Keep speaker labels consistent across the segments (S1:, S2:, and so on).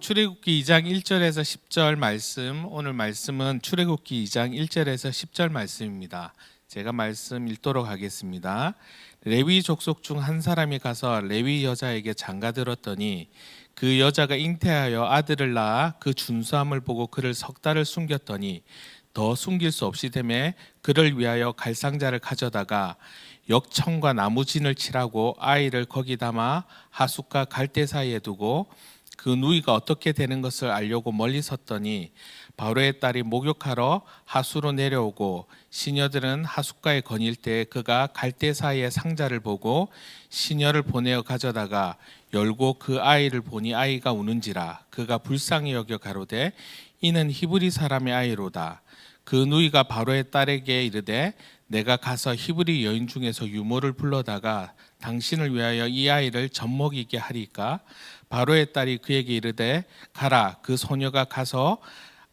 S1: 출애굽기 2장 1절에서 10절 말씀, 오늘 말씀은 출애굽기 2장 1절에서 10절 말씀입니다. 제가 말씀 읽도록 하겠습니다. 레위 족속 중 한 사람이 가서 레위 여자에게 장가들었더니 그 여자가 잉태하여 아들을 낳아 그 준수함을 보고 그를 석 달을 숨겼더니 더 숨길 수 없이 되매 그를 위하여 갈상자를 가져다가 역청과 나무진을 칠하고 아이를 거기 담아 하숫과 갈대 사이에 두고 그 누이가 어떻게 되는 것을 알려고 멀리 섰더니 바로의 딸이 목욕하러 하수로 내려오고 시녀들은 하숫가에 거닐 때 그가 갈대 사이에 상자를 보고 시녀를 보내어 가져다가 열고 그 아이를 보니 아이가 우는지라 그가 불쌍히 여겨 가로되 이는 히브리 사람의 아이로다. 그 누이가 바로의 딸에게 이르되 내가 가서 히브리 여인 중에서 유모를 불러다가 당신을 위하여 이 아이를 젖먹이게 하리까? 바로의 딸이 그에게 이르되 가라. 그 소녀가 가서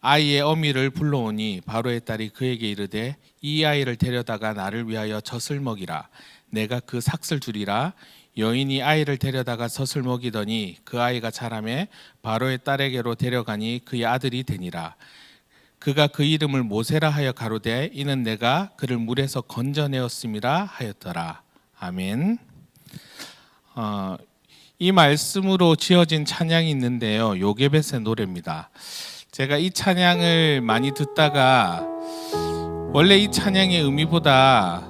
S1: 아이의 어미를 불러오니 바로의 딸이 그에게 이르되 이 아이를 데려다가 나를 위하여 젖을 먹이라. 내가 그 삭을 주리라. 여인이 아이를 데려다가 젖을 먹이더니 그 아이가 자라매 바로의 딸에게로 데려가니 그의 아들이 되니라. 그가 그 이름을 모세라 하여 가로되 이는 내가 그를 물에서 건져내었음이라 하였더라. 아멘. 이 말씀으로 지어진 찬양이 있는데요, 요게벳의 노래입니다. 제가 이 찬양을 많이 듣다가 원래 이 찬양의 의미보다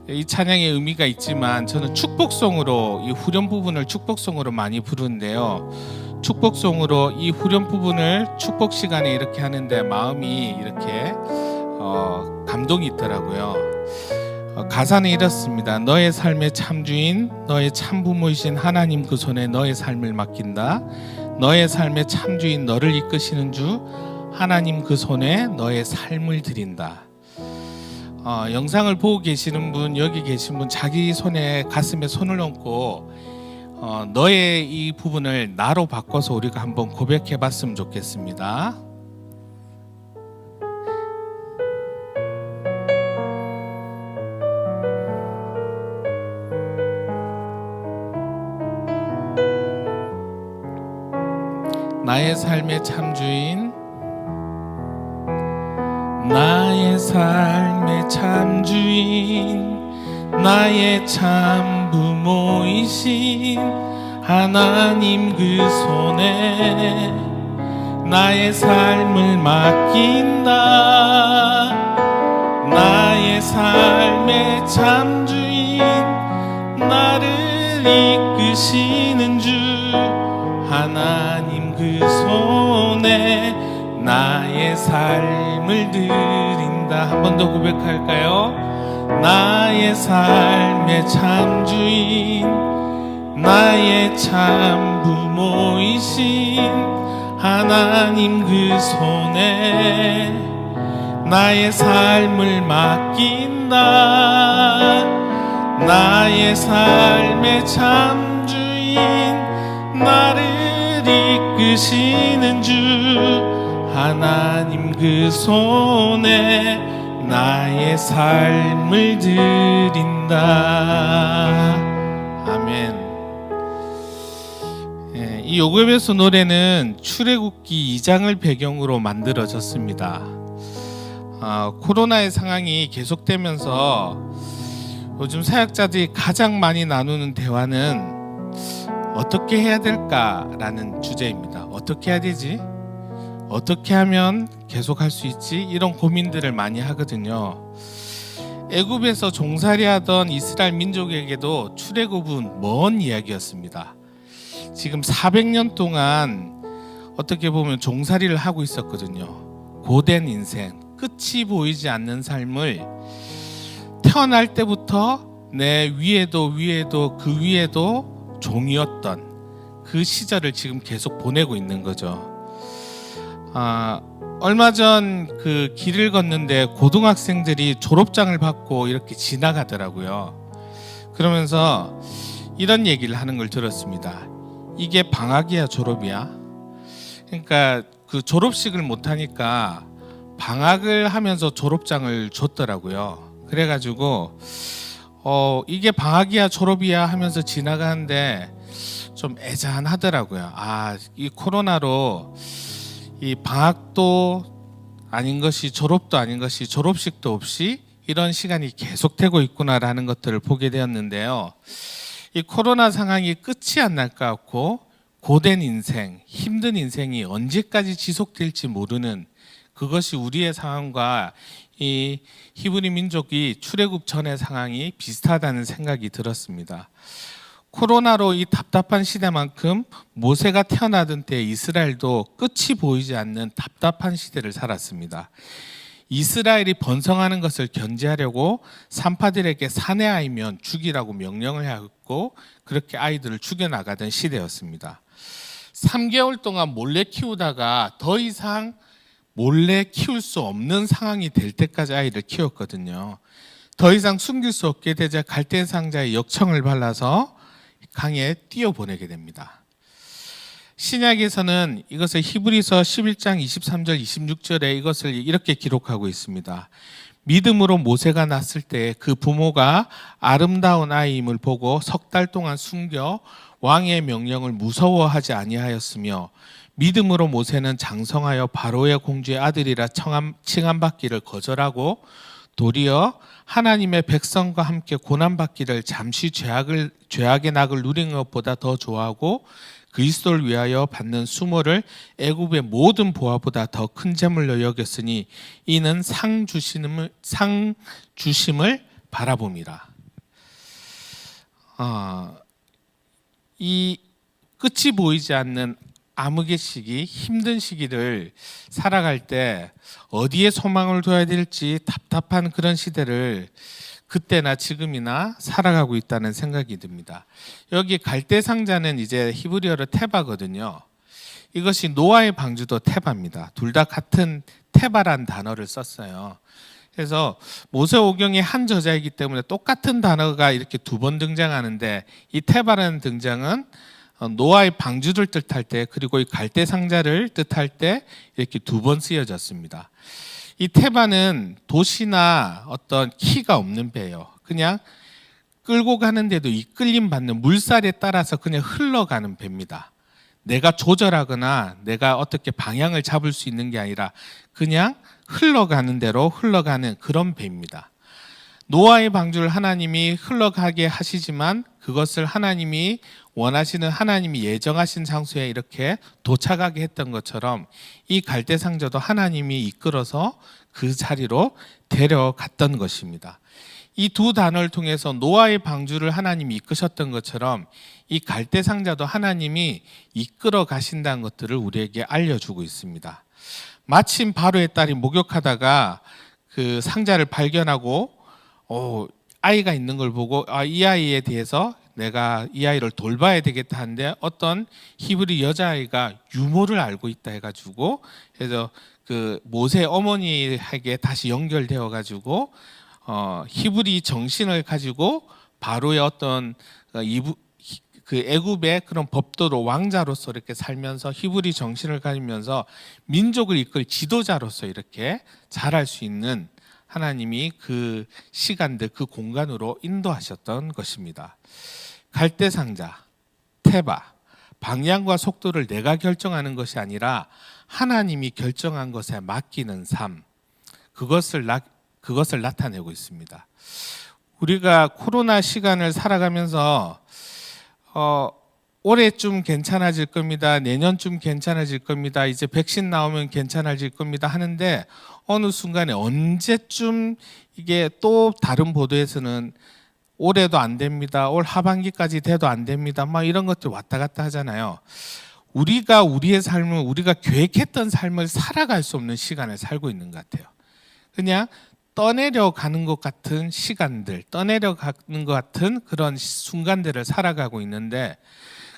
S1: 이 찬양의 의미가 있지만 저는 축복송으로 이 후렴 부분을 축복송으로 많이 부르는데요, 축복송으로 이 후렴 부분을 축복 시간에 이렇게 하는데 마음이 이렇게 감동이 있더라고요. 가사는 이렇습니다. 너의 삶의 참주인, 너의 참부모이신 하나님 그 손에 너의 삶을 맡긴다. 너의 삶의 참주인, 너를 이끄시는 주 하나님 그 손에 너의 삶을 드린다. 영상을 보고 계시는 분, 여기 계신 분 자기 손에 가슴에 손을 얹고 너의 이 부분을 나로 바꿔서 우리가 한번 고백해 봤으면 좋겠습니다. 나의 삶의 참주인, 나의 삶의 참주인, 나의 참부모이신 하나님 그 손에 나의 삶을 맡긴다. 나의 삶의 참주인, 나를 이끄시는 주 하나님 그 손에 나의 삶을 드린다. 한 번 더 고백할까요? 나의 삶의 참주인, 나의 참부모이신 하나님 그 손에 나의 삶을 맡긴다. 나의 삶의 참주인, 나를 이끄시는 주 하나님 그 손에 나의 삶을 드린다. 아멘. 이 요게벳의 노래는 출애굽기 2장을 배경으로 만들어졌습니다. 코로나의 상황이 계속되면서 요즘 사역자들이 가장 많이 나누는 대화는 어떻게 해야 될까라는 주제입니다. 어떻게 해야 되지? 어떻게 하면 계속 할 수 있지? 이런 고민들을 많이 하거든요. 애굽에서 종살이하던 이스라엘 민족에게도 출애굽은 먼 이야기였습니다. 지금 400년 동안 어떻게 보면 종살이를 하고 있었거든요. 고된 인생, 끝이 보이지 않는 삶을 태어날 때부터 내 위에도 그 위에도 종이었던 그 시절을 지금 계속 보내고 있는 거죠. 얼마 전 그 길을 걷는데 고등학생들이 졸업장을 받고 이렇게 지나가더라고요. 그러면서 이런 얘기를 하는 걸 들었습니다. 이게 방학이야 졸업이야? 그러니까 그 졸업식을 못하니까 방학을 하면서 졸업장을 줬더라고요. 그래가지고 이게 방학이야 졸업이야 하면서 지나가는데 좀 애잔하더라고요. 이 코로나로 이 방학도 아닌 것이 졸업도 아닌 것이 졸업식도 없이 이런 시간이 계속되고 있구나라는 것들을 보게 되었는데요. 이 코로나 상황이 끝이 안 날 것 같고 고된 인생, 힘든 인생이 언제까지 지속될지 모르는 그것이 우리의 상황과 이 히브리 민족이 출애굽 전의 상황이 비슷하다는 생각이 들었습니다. 코로나로 이 답답한 시대만큼 모세가 태어나던 때 이스라엘도 끝이 보이지 않는 답답한 시대를 살았습니다. 이스라엘이 번성하는 것을 견제하려고 산파들에게 사내 아이면 죽이라고 명령을 하고 그렇게 아이들을 죽여나가던 시대였습니다. 3개월 동안 몰래 키우다가 더 이상 몰래 키울 수 없는 상황이 될 때까지 아이를 키웠거든요. 더 이상 숨길 수 없게 되자 갈대 상자에 역청을 발라서 강에 띄어보내게 됩니다. 신약에서는 이것을 히브리서 11장 23절 26절에 이것을 이렇게 기록하고 있습니다. 믿음으로 모세가 낳았을 때 그 부모가 아름다운 아이임을 보고 석 달 동안 숨겨 왕의 명령을 무서워하지 아니하였으며 믿음으로 모세는 장성하여 바로의 공주의 아들이라 칭함받기를 거절하고 도리어 하나님의 백성과 함께 고난받기를 잠시 죄악의 낙을 누리는 것보다 더 좋아하고 그리스도를 위하여 받는 수모를 애굽의 모든 보화보다 더 큰 재물로 여겼으니 이는 상 주심을 바라봄이라. 이 끝이 보이지 않는 암흑의 시기, 힘든 시기를 살아갈 때 어디에 소망을 둬야 될지 답답한 그런 시대를 그때나 지금이나 살아가고 있다는 생각이 듭니다. 여기 갈대 상자는 이제 히브리어로 테바거든요. 이것이 노아의 방주도 테바입니다. 둘 다 같은 테바란 단어를 썼어요. 그래서 모세오경의 한 저자이기 때문에 똑같은 단어가 이렇게 두 번 등장하는데 이 테바라는 등장은 노아의 방주를 뜻할 때 그리고 이 갈대 상자를 뜻할 때 이렇게 두 번 쓰여졌습니다. 이 테바는 도시나 어떤 키가 없는 배예요. 그냥 끌고 가는데도 이끌림 받는 물살에 따라서 그냥 흘러가는 배입니다. 내가 조절하거나 내가 어떻게 방향을 잡을 수 있는 게 아니라 그냥 흘러가는 대로 흘러가는 그런 배입니다. 노아의 방주를 하나님이 흘러가게 하시지만 그것을 하나님이 원하시는 하나님이 예정하신 장소에 이렇게 도착하게 했던 것처럼 이 갈대 상자도 하나님이 이끌어서 그 자리로 데려갔던 것입니다. 이 두 단어를 통해서 노아의 방주를 하나님이 이끄셨던 것처럼 이 갈대 상자도 하나님이 이끌어 가신다는 것들을 우리에게 알려주고 있습니다. 마침 바로의 딸이 목욕하다가 그 상자를 발견하고 아이가 있는 걸 보고 이 아이에 대해서 내가 이 아이를 돌봐야 되겠다 하는데 어떤 히브리 여자아이가 유모를 알고 있다 해가지고 그래서 그 모세 어머니에게 다시 연결되어 가지고 히브리 정신을 가지고 바로의 어떤 그 애굽의 그런 법도로 왕자로서 이렇게 살면서 히브리 정신을 가지면서 민족을 이끌 지도자로서 이렇게 자랄 수 있는 하나님이 그 시간들 그 공간으로 인도하셨던 것입니다. 갈대 상자, 테바, 방향과 속도를 내가 결정하는 것이 아니라 하나님이 결정한 것에 맡기는 삶, 그것을 나타내고 있습니다. 우리가 코로나 시간을 살아가면서 올해쯤 괜찮아질 겁니다. 내년쯤 괜찮아질 겁니다. 이제 백신 나오면 괜찮아질 겁니다 하는데 어느 순간에 언제쯤 이게 또 다른 보도에서는 올해도 안 됩니다. 올 하반기까지 돼도 안 됩니다. 막 이런 것들 왔다 갔다 하잖아요. 우리가 우리의 삶을 우리가 계획했던 삶을 살아갈 수 없는 시간을 살고 있는 것 같아요. 그냥 떠내려가는 것 같은 시간들, 떠내려가는 것 같은 그런 순간들을 살아가고 있는데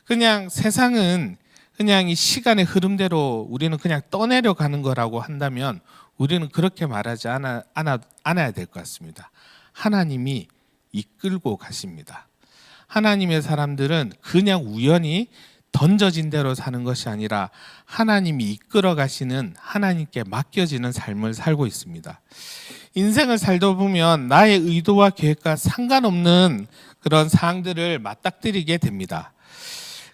S1: 그냥 세상은 그냥 이 시간의 흐름대로 우리는 그냥 떠내려가는 거라고 한다면 우리는 그렇게 말하지 않아야 될 것 같습니다. 하나님이 이끌고 가십니다. 하나님의 사람들은 그냥 우연히 던져진 대로 사는 것이 아니라 하나님이 이끌어 가시는 하나님께 맡겨지는 삶을 살고 있습니다. 인생을 살다 보면 나의 의도와 계획과 상관없는 그런 사항들을 맞닥뜨리게 됩니다.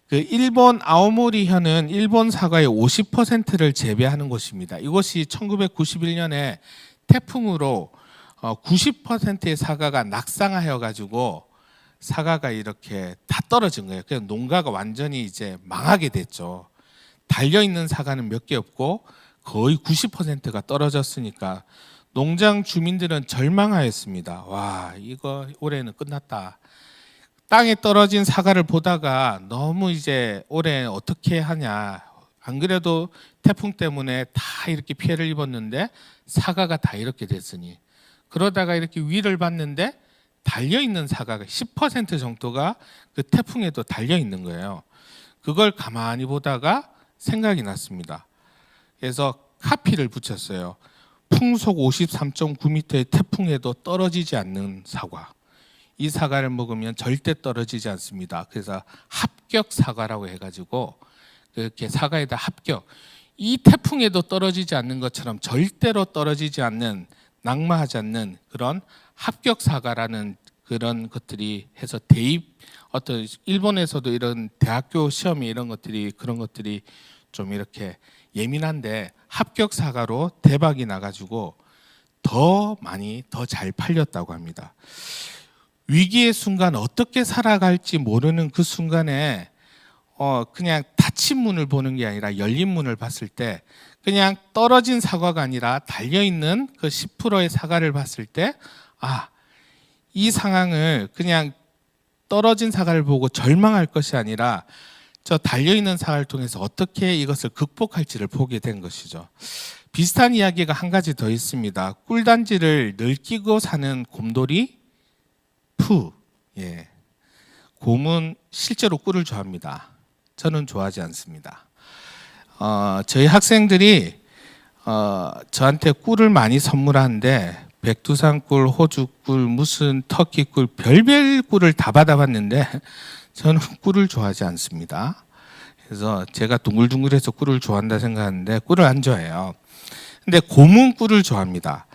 S1: 그 일본 아오모리현은 일본 사과의 50%를 재배하는 곳입니다. 이곳이 1991년에 태풍으로 90%의 사과가 낙상하여 가지고 사과가 이렇게 다 떨어진 거예요. 그래서 농가가 완전히 이제 망하게 됐죠. 달려 있는 사과는 몇 개 없고 거의 90%가 떨어졌으니까 농장 주민들은 절망하였습니다. 와, 이거 올해는 끝났다. 땅에 떨어진 사과를 보다가 너무 이제 올해 어떻게 하냐. 안 그래도 태풍 때문에 다 이렇게 피해를 입었는데 사과가 다 이렇게 됐으니, 그러다가 이렇게 위를 봤는데 달려 있는 사과가 10% 정도가 그 태풍에도 달려 있는 거예요. 그걸 가만히 보다가 생각이 났습니다. 그래서 카피를 붙였어요. 풍속 53.9m의 태풍에도 떨어지지 않는 사과. 이 사과를 먹으면 절대 떨어지지 않습니다. 그래서 합격 사과라고 해가지고 그렇게 사과에다 합격. 이 태풍에도 떨어지지 않는 것처럼 절대로 떨어지지 않는, 낙마하지 않는 그런 합격 사과라는 그런 것들이 해서 대입, 어떤 일본에서도 이런 대학교 시험이 이런 것들이, 그런 것들이 좀 이렇게 예민한데 합격 사과로 대박이 나가지고 더 많이 더 잘 팔렸다고 합니다. 위기의 순간 어떻게 살아갈지 모르는 그 순간에 그냥 닫힌 문을 보는 게 아니라 열린 문을 봤을 때, 그냥 떨어진 사과가 아니라 달려있는 그 10%의 사과를 봤을 때, 아, 이 상황을 그냥 떨어진 사과를 보고 절망할 것이 아니라 저 달려있는 사과를 통해서 어떻게 이것을 극복할지를 보게 된 것이죠. 비슷한 이야기가 한 가지 더 있습니다. 꿀단지를 널끼고 사는 곰돌이 푸. 예. 곰은 실제로 꿀을 좋아합니다. 저는 좋아하지 않습니다. 저희 학생들이 저한테 꿀을 많이 선물하는데 백두산 꿀, 호주 꿀, 무슨 터키 꿀, 별별 꿀을 다 받아봤는데 저는 꿀을 좋아하지 않습니다. 그래서 제가 둥글둥글해서 꿀을 좋아한다 생각하는데 꿀을 안 좋아해요. 근데 곰은 꿀을 좋아합니다.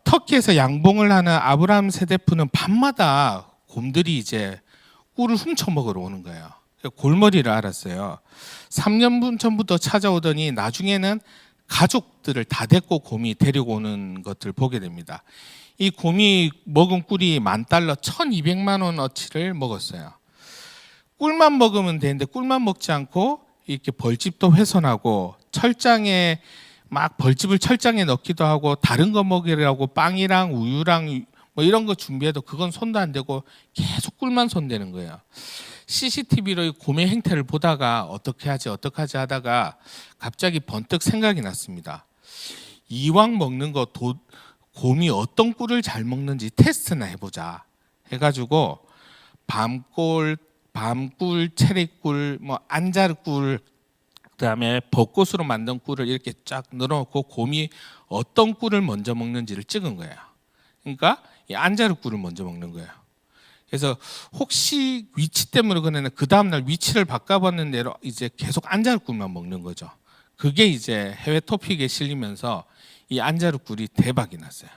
S1: 터키에서 양봉을 하는 아브라함 세데프는 밤마다 곰들이 이제 꿀을 훔쳐 먹으러 오는 거예요. 골머리를 앓았어요. 3년 전부터 찾아오더니 나중에는 가족들을 다 데리고 곰이 데리고 오는 것을 보게 됩니다. 이 곰이 먹은 꿀이 $10,000, 1,200만 원어치를 먹었어요. 꿀만 먹으면 되는데 꿀만 먹지 않고 이렇게 벌집도 훼손하고 철장에 막 벌집을 철장에 넣기도 하고 다른 거 먹이려고 빵이랑 우유랑 뭐 이런 거 준비해도 그건 손도 안 대고 계속 꿀만 손대는 거예요. CCTV로 곰의 행태를 보다가 어떻게 하지 하다가 갑자기 번뜩 생각이 났습니다. 이왕 먹는 거 곰이 어떤 꿀을 잘 먹는지 테스트나 해보자 해가지고 밤꿀, 체리꿀, 뭐 안자르꿀, 그다음에 벚꽃으로 만든 꿀을 이렇게 쫙 넣어놓고 곰이 어떤 꿀을 먼저 먹는지를 찍은 거예요. 그러니까 이 안자르 꿀을 먼저 먹는 거예요. 그래서 혹시 위치 때문에 그러면 그 다음날 위치를 바꿔봤는데 이제 계속 안자르 꿀만 먹는 거죠. 그게 이제 해외 토픽에 실리면서 이 안자르 꿀이 대박이 났어요.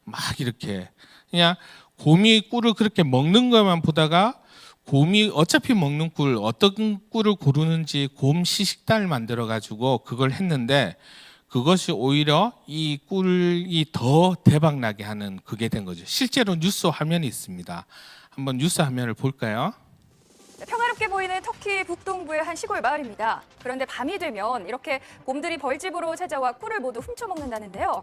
S1: 막 이렇게 그냥 곰이 꿀을 그렇게 먹는 것만 보다가 곰이 어차피 먹는 꿀, 어떤 꿀을 고르는지 곰 시식단을 만들어 가지고 그걸 했는데 그것이 오히려 이 꿀이 더 대박 나게 하는 그게 된 거죠. 실제로 뉴스 화면이 있습니다. 한번 뉴스 화면을 볼까요?
S2: 평화롭게 보이는 터키 북동부의 한 시골 마을입니다. 그런데 밤이 되면 이렇게 곰들이 벌집으로 찾아와 꿀을 모두 훔쳐먹는다는데요.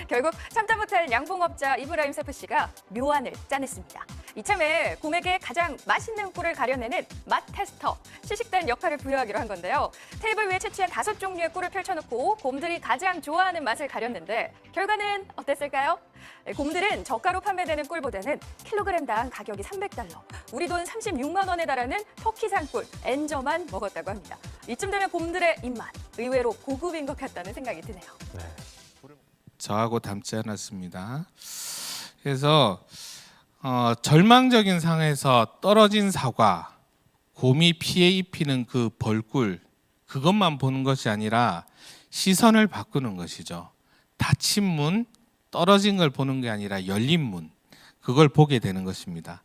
S2: 결국 참다 못할 양봉업자 이브라임 세프 씨가 묘안을 짜냈습니다. 이참에 곰에게 가장 맛있는 꿀을 가려내는 맛 테스터, 시식단 역할을 부여하기로 한 건데요. 테이블 위에 채취한 5종류의 꿀을 펼쳐놓고 곰들이 가장 좋아하는 맛을 가렸는데 결과는 어땠을까요? 곰들은 저가로 판매되는 꿀보다는 킬로그램당 가격이 $300, 우리 돈 36만 원에 달하는 터키산 꿀 엔저만 먹었다고 합니다. 이쯤 되면 곰들의 입맛 의외로 고급인 것 같다는 생각이 드네요.
S3: 네.
S1: 저하고 닮지 않았습니다. 그래서 절망적인 상황에서 떨어진 사과, 곰이 피해 입히는 그 벌꿀, 그것만 보는 것이 아니라 시선을 바꾸는 것이죠. 닫힌 문, 떨어진 걸 보는 게 아니라 열린 문, 그걸 보게 되는 것입니다.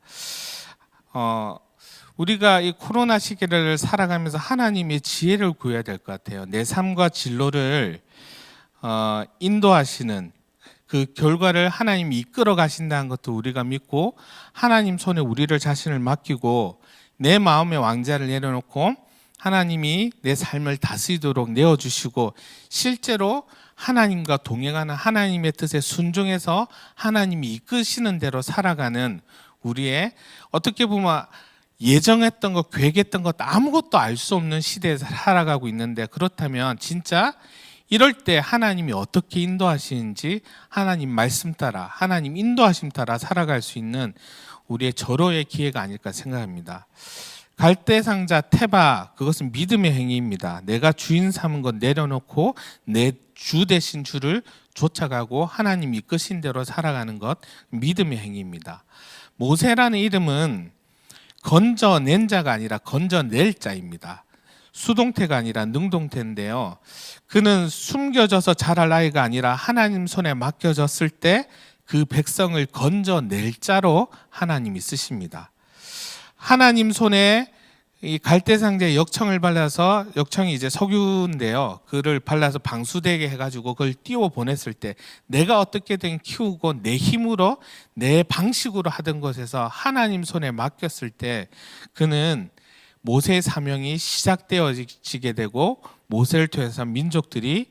S1: 우리가 이 코로나 시기를 살아가면서 하나님의 지혜를 구해야 될 것 같아요. 내 삶과 진로를 인도하시는 그 결과를 하나님이 이끌어 가신다는 것도 우리가 믿고, 하나님 손에 우리를 자신을 맡기고 내 마음의 왕자를 내려놓고 하나님이 내 삶을 다스리도록 내어주시고, 실제로 하나님과 동행하는, 하나님의 뜻에 순종해서 하나님이 이끄시는 대로 살아가는, 우리의 어떻게 보면 예정했던 것, 계획했던 것 아무것도 알 수 없는 시대에 살아가고 있는데, 그렇다면 진짜 이럴 때 하나님이 어떻게 인도하시는지, 하나님 말씀 따라, 하나님 인도하심 따라 살아갈 수 있는 우리의 절호의 기회가 아닐까 생각합니다. 갈대상자 테바, 그것은 믿음의 행위입니다. 내가 주인 삼은 것 내려놓고 내 주 대신 주를 쫓아가고 하나님이 이끄신 대로 살아가는 것, 믿음의 행위입니다. 모세라는 이름은 건져낸 자가 아니라 건져낼 자입니다. 수동태가 아니라 능동태인데요. 그는 숨겨져서 자랄 아이가 아니라 하나님 손에 맡겨졌을 때 그 백성을 건져낼 자로 하나님이 쓰십니다. 하나님 손에 이 갈대상자의 역청을 발라서, 역청이 이제 석유인데요, 그를 발라서 방수되게 해가지고 그걸 띄워 보냈을 때, 내가 어떻게든 키우고 내 힘으로 내 방식으로 하던 것에서 하나님 손에 맡겼을 때, 그는 모세의 사명이 시작되어지게 되고, 모세를 통해서 민족들이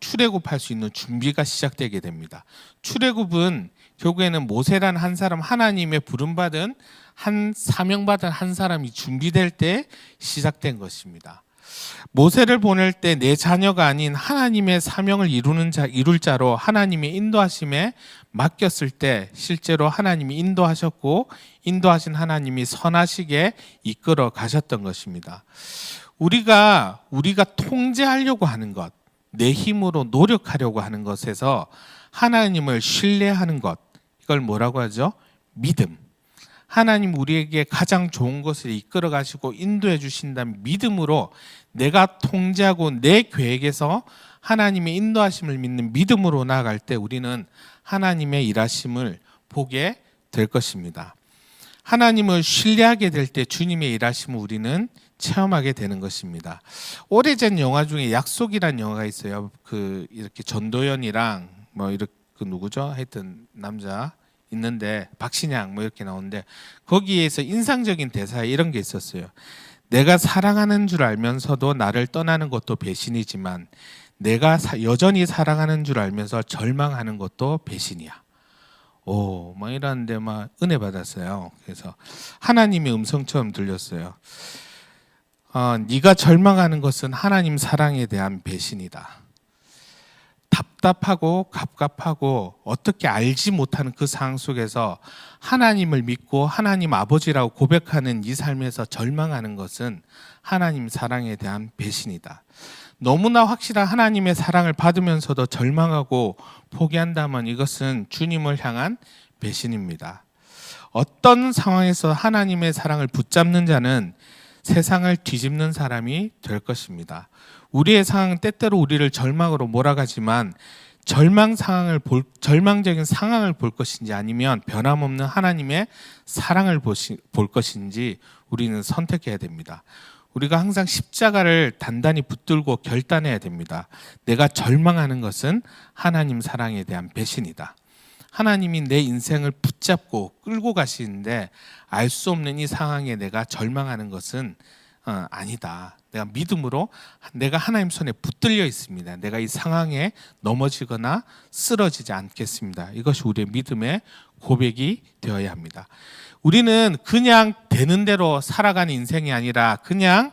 S1: 출애굽할 수 있는 준비가 시작되게 됩니다. 출애굽은 결국에는 모세라는 한 사람, 하나님의 부름받은 한 사명받은 한 사람이 준비될 때 시작된 것입니다. 모세를 보낼 때 내 자녀가 아닌 하나님의 사명을 이룰 자로 하나님의 인도하심에 맡겼을 때 실제로 하나님이 인도하셨고, 인도하신 하나님이 선하시게 이끌어 가셨던 것입니다. 우리가 통제하려고 하는 것, 내 힘으로 노력하려고 하는 것에서 하나님을 신뢰하는 것, 이걸 뭐라고 하죠? 믿음. 하나님 우리에게 가장 좋은 것을 이끌어 가시고 인도해 주신다는 믿음으로, 내가 통제하고 내 계획에서 하나님의 인도하심을 믿는 믿음으로 나아갈 때 우리는 하나님의 일하심을 보게 될 것입니다. 하나님을 신뢰하게 될 때 주님의 일하심을 우리는 체험하게 되는 것입니다. 오래전 영화 중에 약속이라는 영화가 있어요. 이렇게 전도연이랑 이렇게 누구죠? 하여튼 남자 있는데, 박신양 이렇게 나오는데, 거기에서 인상적인 대사에 이런 게 있었어요. 내가 사랑하는 줄 알면서도 나를 떠나는 것도 배신이지만 내가 여전히 사랑하는 줄 알면서 절망하는 것도 배신이야. 이러는데 은혜 받았어요. 그래서 하나님의 음성처럼 들렸어요. 네가 절망하는 것은 하나님 사랑에 대한 배신이다. 답답하고 갑갑하고 어떻게 알지 못하는 그 상황 속에서 하나님을 믿고 하나님 아버지라고 고백하는 이 삶에서 절망하는 것은 하나님 사랑에 대한 배신이다. 너무나 확실한 하나님의 사랑을 받으면서도 절망하고 포기한다면 이것은 주님을 향한 배신입니다. 어떤 상황에서 하나님의 사랑을 붙잡는 자는 세상을 뒤집는 사람이 될 것입니다. 우리의 상황은 때때로 우리를 절망으로 몰아가지만, 절망적인 상황을 볼 것인지 아니면 변함없는 하나님의 사랑을 볼 것인지 우리는 선택해야 됩니다. 우리가 항상 십자가를 단단히 붙들고 결단해야 됩니다. 내가 절망하는 것은 하나님 사랑에 대한 배신이다. 하나님이 내 인생을 붙잡고 끌고 가시는데 알 수 없는 이 상황에 내가 절망하는 것은 아니다. 내가 믿음으로 내가 하나님 손에 붙들려 있습니다. 내가 이 상황에 넘어지거나 쓰러지지 않겠습니다. 이것이 우리의 믿음의 고백이 되어야 합니다. 우리는 그냥 되는 대로 살아가는 인생이 아니라, 그냥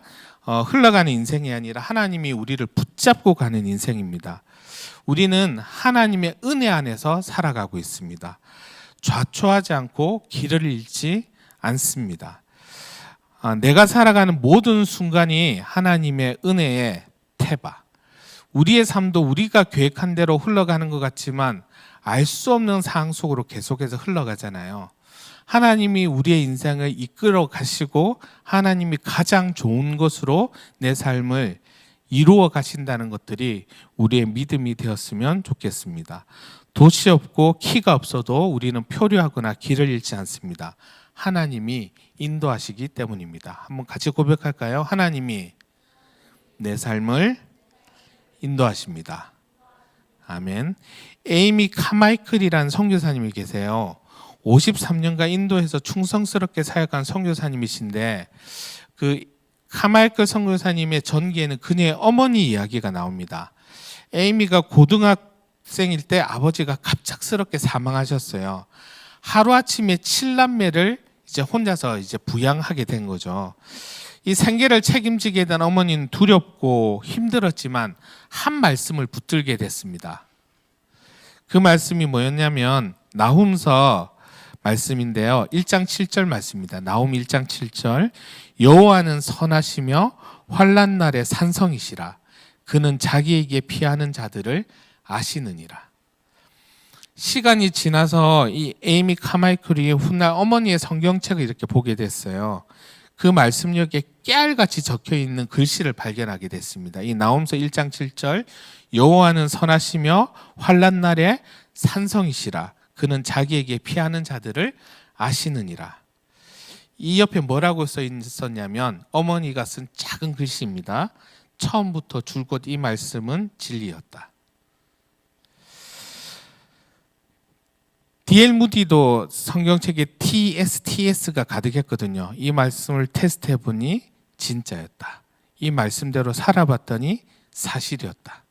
S1: 흘러가는 인생이 아니라 하나님이 우리를 붙잡고 가는 인생입니다. 우리는 하나님의 은혜 안에서 살아가고 있습니다. 좌초하지 않고 길을 잃지 않습니다. 내가 살아가는 모든 순간이 하나님의 은혜의 태바. 우리의 삶도 우리가 계획한 대로 흘러가는 것 같지만 알 수 없는 상황 속으로 계속해서 흘러가잖아요. 하나님이 우리의 인생을 이끌어 가시고 하나님이 가장 좋은 것으로 내 삶을 이루어 가신다는 것들이 우리의 믿음이 되었으면 좋겠습니다. 돛이 없고 키가 없어도 우리는 표류하거나 길을 잃지 않습니다. 하나님이 인도하시기 때문입니다. 한번 같이 고백할까요? 하나님이 내 삶을 인도하십니다. 아멘. 에이미 카마이클이라는 선교사님이 계세요. 53년간 인도에서 충성스럽게 사역한 선교사님이신데 그 카마이클 선교사님의 전기에는 그녀의 어머니 이야기가 나옵니다. 에이미가 고등학생일 때 아버지가 갑작스럽게 사망하셨어요. 하루아침에 7남매를 이제 혼자서 이제 부양하게 된 거죠. 이 생계를 책임지게 된 어머니는 두렵고 힘들었지만 한 말씀을 붙들게 됐습니다. 그 말씀이 뭐였냐면 나훔서 말씀인데요. 1장 7절 말씀입니다. 나훔 1장 7절. 여호와는 선하시며 환난 날에 산성이시라. 그는 자기에게 피하는 자들을 아시느니라. 시간이 지나서 이 에이미 카마이클이 훗날 어머니의 성경책을 이렇게 보게 됐어요. 그 말씀력에 깨알같이 적혀 있는 글씨를 발견하게 됐습니다. 이 나홈서 1장 7절. 여호와는 선하시며 환난 날에 산성이시라. 그는 자기에게 피하는 자들을 아시느니라. 이 옆에 뭐라고 써 있었냐면 어머니가 쓴 작은 글씨입니다. 처음부터 줄곧 이 말씀은 진리였다. D.L. 무디도 성경책에 TSTS가 가득했거든요. 이 말씀을 테스트해보니 진짜였다. 이 말씀대로 살아봤더니 사실이었다.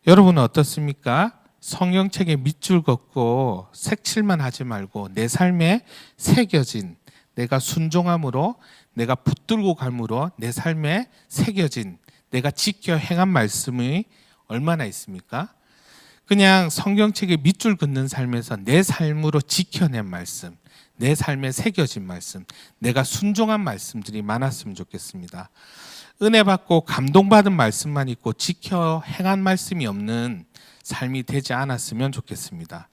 S1: 여러분은 어떻습니까? 성경책에 밑줄 긋고 색칠만 하지 말고 내 삶에 새겨진, 내가 순종함으로, 내가 붙들고 갈므로 내 삶에 새겨진, 내가 지켜 행한 말씀이 얼마나 있습니까? 그냥 성경책에 밑줄 긋는 삶에서 내 삶으로 지켜낸 말씀, 내 삶에 새겨진 말씀, 내가 순종한 말씀들이 많았으면 좋겠습니다. 은혜 받고 감동받은 말씀만 있고 지켜 행한 말씀이 없는 삶이 되지 않았으면 좋겠습니다.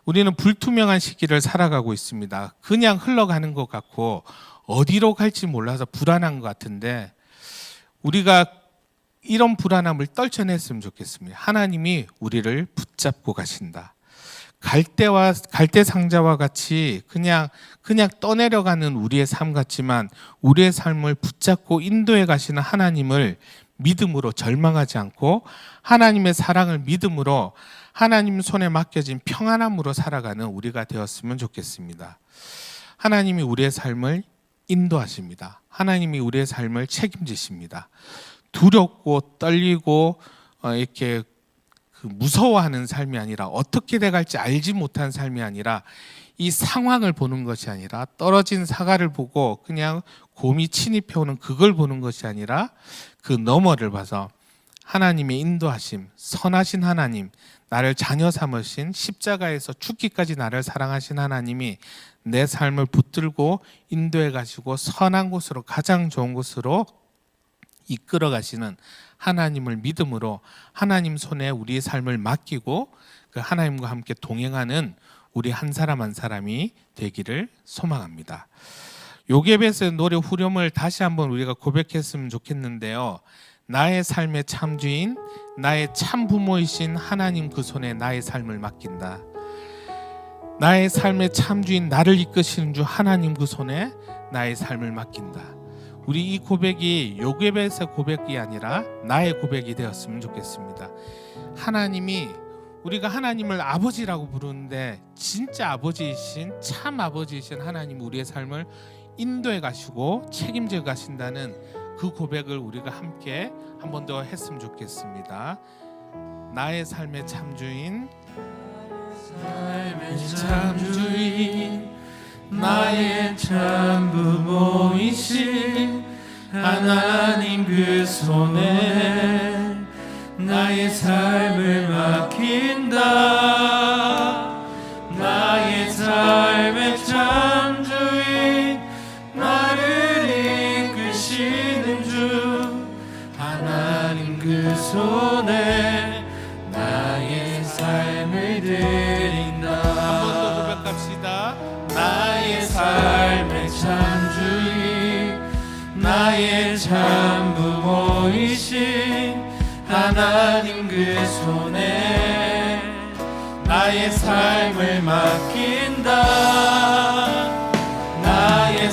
S1: 우리는 불투명한 시기를 살아가고 있습니다. 그냥 흘러가는 것 같고 어디로 갈지 몰라서 불안한 것 같은데 우리가 이런 불안함을 떨쳐냈으면 좋겠습니다. 하나님이 우리를 붙잡고 가신다. 갈대 상자와 같이 그냥 떠내려가는 우리의 삶 같지만 우리의 삶을 붙잡고 인도해 가시는 하나님을 믿음으로 절망하지 않고 하나님의 사랑을 믿음으로 하나님 손에 맡겨진 평안함으로 살아가는 우리가 되었으면 좋겠습니다. 하나님이 우리의 삶을 인도하십니다. 하나님이 우리의 삶을 책임지십니다. 두렵고 떨리고 이렇게 무서워하는 삶이 아니라 어떻게 돼갈지 알지 못한 삶이 아니라 이 상황을 보는 것이 아니라 떨어진 사과를 보고 그냥 곰이 침입해오는 그걸 보는 것이 아니라 그 너머를 봐서 하나님의 인도하심, 선하신 하나님, 나를 자녀 삼으신 십자가에서 죽기까지 나를 사랑하신 하나님이 내 삶을 붙들고 인도해 가시고 선한 곳으로 가장 좋은 곳으로 이끌어 가시는 하나님을 믿음으로 하나님 손에 우리의 삶을 맡기고 그 하나님과 함께 동행하는 우리 한 사람 한 사람이 되기를 소망합니다. 요게벳의 노래 후렴을 다시 한번 우리가 고백했으면 좋겠는데요. 나의 삶의 참주인, 나의 참 부모이신 하나님 그 손에 나의 삶을 맡긴다. 나의 삶의 참주인, 나를 이끄시는 주 하나님 그 손에 나의 삶을 맡긴다. 우리 이 고백이 요게벳의 고백이 아니라 나의 고백이 되었으면 좋겠습니다. 하나님이 우리가 하나님을 아버지라고 부르는데 진짜 아버지이신 참 아버지이신 하나님 우리의 삶을 인도해 가시고 책임져 가신다는 그 고백을 우리가 함께 한 번 더 했으면 좋겠습니다. 나의 삶의 참주인,
S3: 삶의 참주인, 나의 참 부모이신 하나님 그 손에 나의 삶을 맡긴다. 나의 삶의 참주인, 나를 이끄시는 주 하나님 그 손에 나의 삶을 드린다.
S1: 한 번 더 고백합시다.
S3: 나의 삶의 참주인, 나의 참 부모이신 하나님 그 손에 나의 삶을 맡긴다. 나의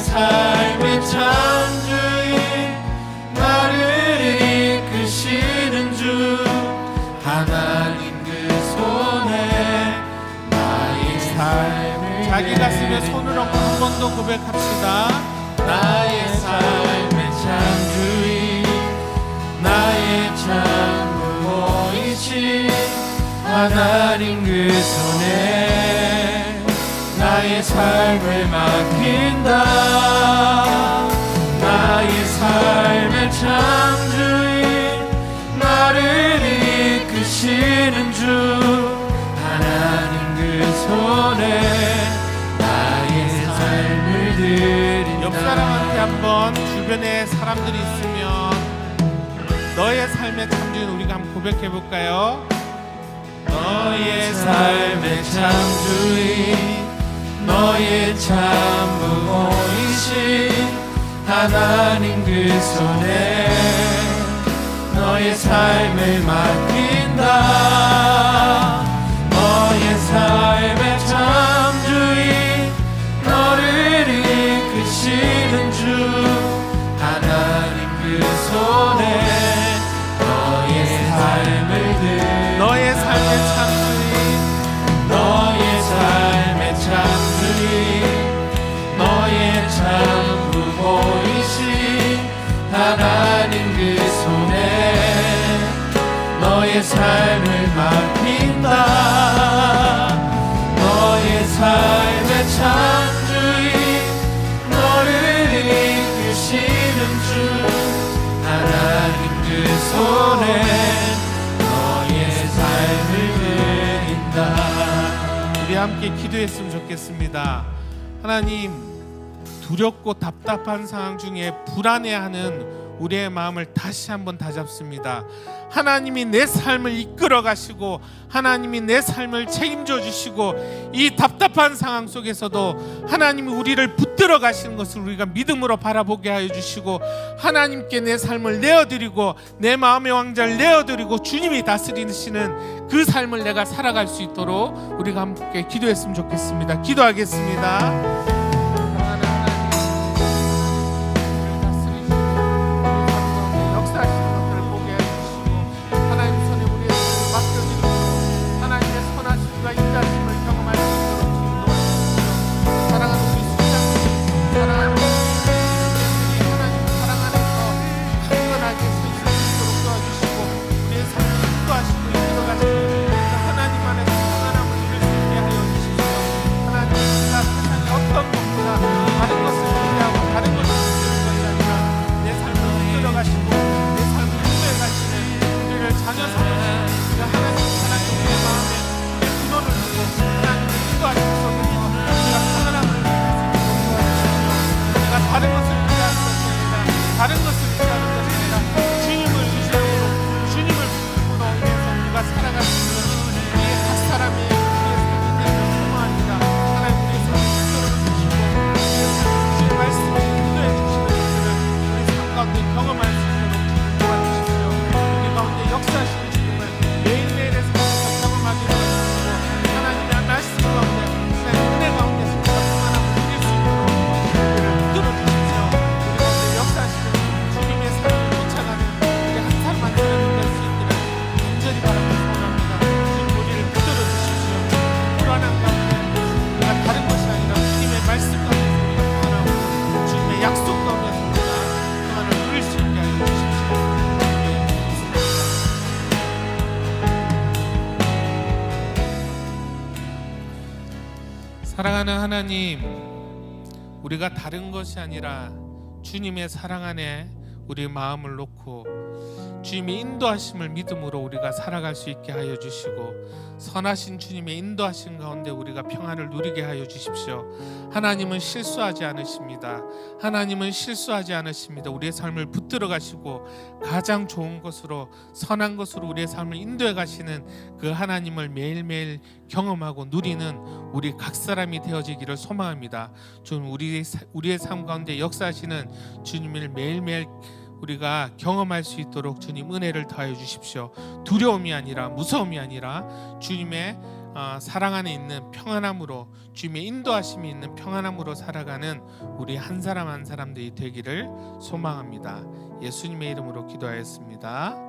S1: 한번 고백합시다.
S3: 나의 삶의 창조이 나의 참부모이신 하나님 그 손에 나의 삶을 맡긴다. 나의 삶의 창조이 나를 이끄시는 주 하나님 그 손에 나의 삶을 드린다.
S1: 옆 사람한테 한번 주변에 사람들이 있으면 너의 삶의 창조인 우리가 한번 고백해 볼까요?
S3: 너의 삶의 창조인 너의 참부모이신 하나님 그 손에 너의 삶을 맡긴다. 너의 삶의 참주인 너를 이끄시는 주 하나님 그 손에 너의 삶을
S1: 너의 삶의 창조인
S3: 너의 삶의 참주인 너의 참부모이신 하나님 그 손에 너의 삶을 맡긴다. 너의 삶의 참주인 너를 이끄시는 주 하나님 그 손에 너의 삶을 드린다.
S1: 우리 함께 기도했으면 좋겠습니다. 하나님, 두렵고 답답한 상황 중에 불안해하는 우리의 마음을 다시 한번 다잡습니다. 하나님이 내 삶을 이끌어 가시고 하나님이 내 삶을 책임져 주시고 이 답답한 상황 속에서도 하나님이 우리를 붙들어 가시는 것을 우리가 믿음으로 바라보게 하여 주시고 하나님께 내 삶을 내어드리고 내 마음의 왕자를 내어드리고 주님이 다스리시는 그 삶을 내가 살아갈 수 있도록 우리가 함께 기도했으면 좋겠습니다. 기도하겠습니다. 다른 것을 의지하는 것이 아니라 주님을 의지함으로 주님을 믿음으로 인해서 우리가 살아갈 수 있는 우리의 각 사람의 우리의 삶이 되기를 소망합니다. 하나님 우리의 삶을 붙들어 주시고 주의 말씀을 인도해 주시는 것들을 우리 삶 가운데 경험할 수 있도록 주님 도와주십시오. 우리 가운데 역사하시는 주님을 매일매일의 삶에서 경험하게 해주시고 하나님의 말씀 가운데 하나님의 은혜 가운데서 우리가 평안함을 누릴 수 있도록 우리를 붙들어 주십시오. 우리 가운데 역사하시는 주님의 삶을 쫓아가는 우리 한 사람만 되는 될수 있기를 간절히 바라고 소원합니다. 주님 우리를 붙들어 주십시오. 불안한 가운데 우리가 다른 것이 아니라 주님의 말씀 가운데서 우리가 평안하고 주님의 약속 가운데서 우리가 평안을 누릴 수 있게 하여 주십시오. 사랑하는 하나님, 우리가 다른 것이 아니라 주님의 사랑 안에 우리의 마음을 놓고 주님의 인도하심을 믿음으로 우리가 살아갈 수 있게 하여 주시고 선하신 주님의 인도하심 가운데 우리가 평안을 누리게 하여 주십시오. 하나님은 실수하지 않으십니다. 하나님은 실수하지 않으십니다. 우리의 삶을 붙들어 가시고 가장 좋은 것으로 선한 것으로 우리의 삶을 인도해 가시는 그 하나님을 매일매일 경험하고 누리는 우리 각 사람이 되어지기를 소망합니다. 주님, 우리의 삶 가운데 역사하시는 주님을 매일매일 우리가 경험할 수 있도록 주님 은혜를 더하여 주십시오. 두려움이 아니라 무서움이 아니라 주님의 사랑 안에 있는 평안함으로 주님의 인도하심이 있는 평안함으로 살아가는 우리 한 사람 한 사람들이 되기를 소망합니다. 예수님의 이름으로 기도하였습니다.